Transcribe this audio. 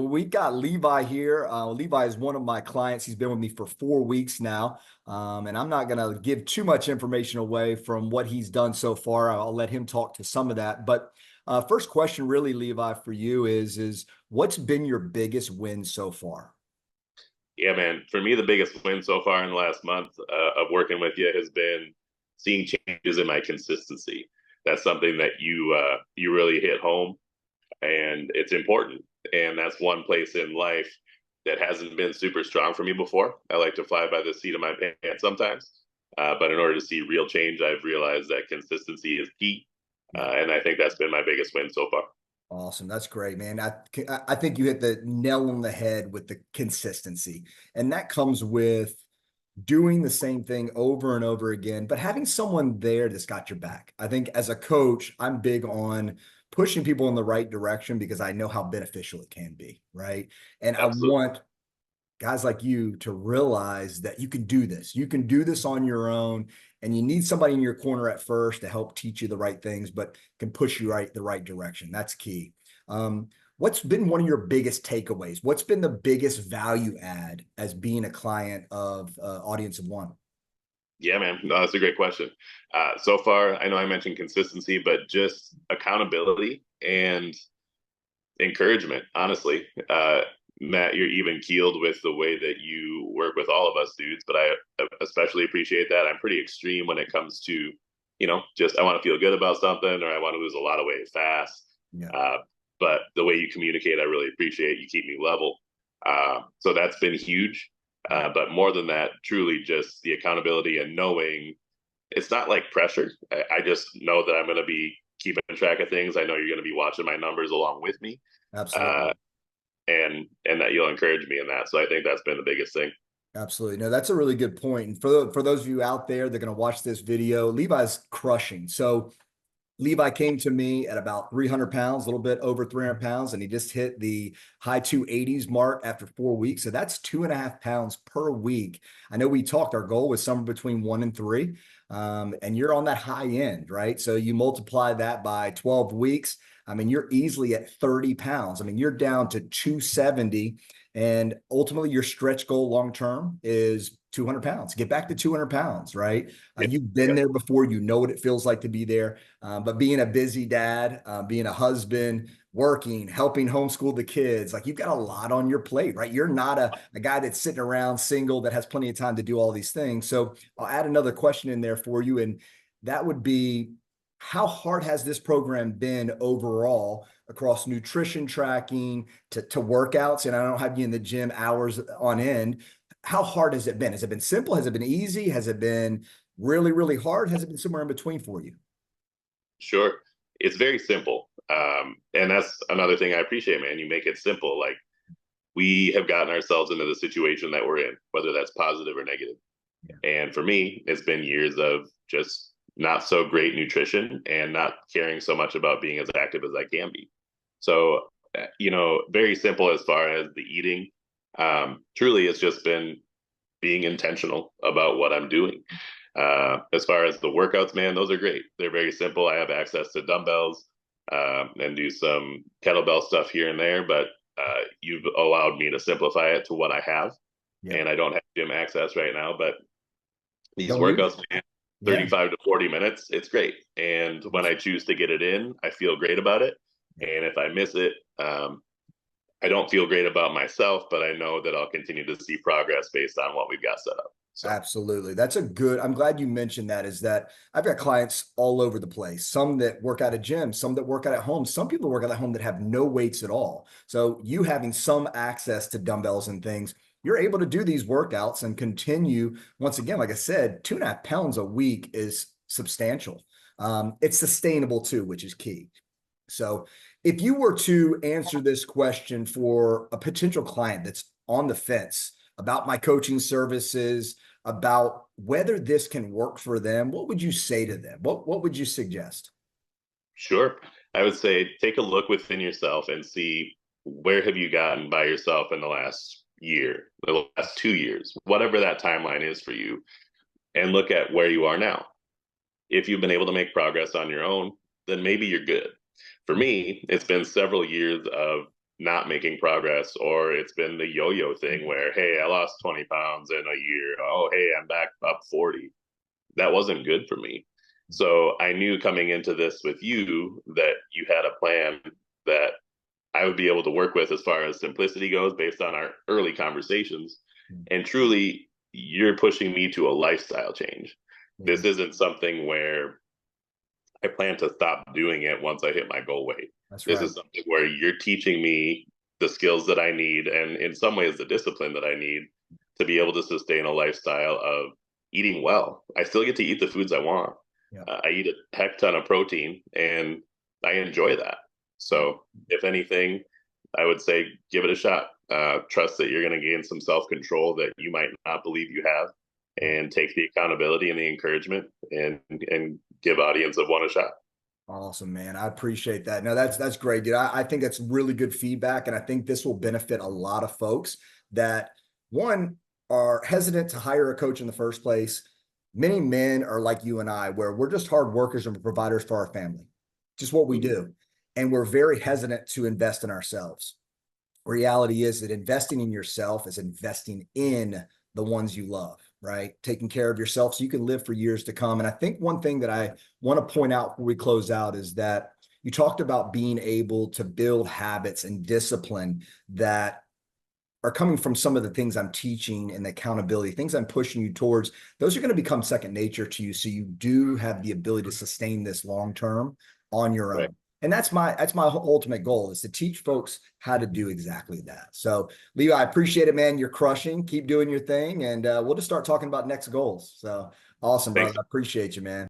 We got Levi here. Levi is one of my clients. He's been with me for 4 weeks now. And I'm not going to give too much information away from what he's done so far. I'll let him talk to some of that. But first question really, Levi, for you is what's been your biggest win so far? Yeah, man. For me, the biggest win so far in the last month of working with you has been seeing changes in my consistency. That's something that you really hit home, and it's important. And that's one place in life that hasn't been super strong for me before. I like to fly by the seat of my pants sometimes, but in order to see real change, I've realized that consistency is key, Yeah. and I think that's been my biggest win so far. Awesome. That's great, man. I think you hit the nail on the head with the consistency. And that comes with doing the same thing over and over again, but having someone there that's got your back. I think as a coach, I'm big on pushing people in the right direction because I know how beneficial it can be, right? And I Absolutely. want guys like you to realize that you can do this. You can do this on your own, and you need somebody in your corner at first to help teach you the right things, but can push you the right direction. That's key. What's been one of your biggest takeaways? What's been the biggest value add as being a client of Audience of One? Yeah, man. No, that's a great question. So far, I know I mentioned consistency, but just accountability and encouragement, honestly. Matt, you're even keeled with the way that you work with all of us dudes, but I especially appreciate that. I'm pretty extreme when it comes to, just I want to feel good about something or I want to lose a lot of weight fast. Yeah. Uh, but the way you communicate, I really appreciate. You keep me level. So that's been huge. But more than that, truly just the accountability and knowing it's not like pressure. I just know that I'm going to be keeping track of things. I know you're going to be watching my numbers along with me, uh, Absolutely. and that you'll encourage me in that. So I think that's been the biggest thing. Absolutely. No, that's a really good point. And for those of you out there that are going to watch this video, Levi's crushing. So Levi came to me at about 300 pounds, a little bit over 300 pounds, and he just hit the high 280s mark after 4 weeks. So that's 2.5 pounds per week. I know we talked, our goal was somewhere between 1 and 3. And you're on that high end, right? So you multiply that by 12 weeks. I mean, you're easily at 30 pounds. I mean, you're down to 270. And ultimately, your stretch goal long term is 200 pounds. Get back to 200 pounds, right? Yeah, You've been yeah, there before. You know what it feels like to be there. But being a busy dad, being a husband, working, helping homeschool the kids, like you've got a lot on your plate, right? You're not a guy that's sitting around single that has plenty of time to do all these things. So I'll add another question in there for you. And that would be, how hard has this program been overall across nutrition tracking to workouts? And I don't have you in the gym hours on end. How hard has it been? Has it been simple? Has it been easy? Has it been really, really hard? Has it been somewhere in between for you? sure. It's very simple, and that's another thing I appreciate, man. You make it simple. Like we have gotten ourselves into the situation that we're in, whether that's positive or negative. Yeah. And for me, it's been years of just not so great nutrition and not caring so much about being as active as I can be. So, very simple as far as the eating. Truly, it's just been being intentional about what I'm doing. As far as the workouts, man, those are great. They're very simple. I have access to dumbbells and do some kettlebell stuff here and there, but you've allowed me to simplify it to what I have. Yeah. And I don't have gym access right now, but these Don't need it. workouts, man, Yeah. 35 to 40 minutes, it's great. And when I choose to get it in, I feel great about it. And if I miss it, I don't feel great about myself, but I know that I'll continue to see progress based on what we've got set up. So, Absolutely. That's a good, I'm glad you mentioned that, is that I've got clients all over the place. Some that work out at gyms, some that work out at home, some people work out at home that have no weights at all. So you having some access to dumbbells and things, you're able to do these workouts and continue. Once again, like I said, 2.5 pounds a week is substantial. It's sustainable too, which is key. So if you were to answer this question for a potential client that's on the fence about my coaching services, about whether this can work for them, what would you say to them? What would you suggest? sure. I would say take a look within yourself and see where have you gotten by yourself in the last year, the last 2 years, whatever that timeline is for you, and look at where you are now. If you've been able to make progress on your own, then maybe you're good. For me, it's been several years of not making progress, or it's been the yo-yo thing where, hey, I lost 20 pounds in a year. Oh, hey, I'm back up 40. That wasn't good for me. So I knew coming into this with you that you had a plan that I would be able to work with as far as simplicity goes based on our early conversations. And truly, you're pushing me to a lifestyle change. Yeah, This isn't something where I plan to stop doing it once I hit my goal weight. that's This right. is something where you're teaching me the skills that I need, and in some ways, the discipline that I need to be able to sustain a lifestyle of eating well. I still get to eat the foods I want. Yeah. I eat a heck ton of protein, and I enjoy that. So, if anything, I would say give it a shot. Trust that you're going to gain some self control that you might not believe you have, Yeah. and take the accountability and the encouragement, and give audience of one a shot. Awesome, man. I appreciate that. No, that's great, dude. I think that's really good feedback, and I think this will benefit a lot of folks that one are hesitant to hire a coach in the first place. Many men are like you and I, where we're just hard workers and providers for our family, just what we do, and we're very hesitant to invest in ourselves. Reality is that investing in yourself is investing in the ones you love, right? Taking care of yourself so you can live for years to come. And I think one thing that I want to point out before we close out is that you talked about being able to build habits and discipline that are coming from some of the things I'm teaching and the accountability, things I'm pushing you towards. Those are going to become second nature to you. So you do have the ability to sustain this long term on your Right. own. And that's my ultimate goal, is to teach folks how to do exactly that. So Levi, I appreciate it, man. You're crushing. Keep doing your thing, and we'll just start talking about next goals. So awesome, brother. Thanks. I appreciate you, man.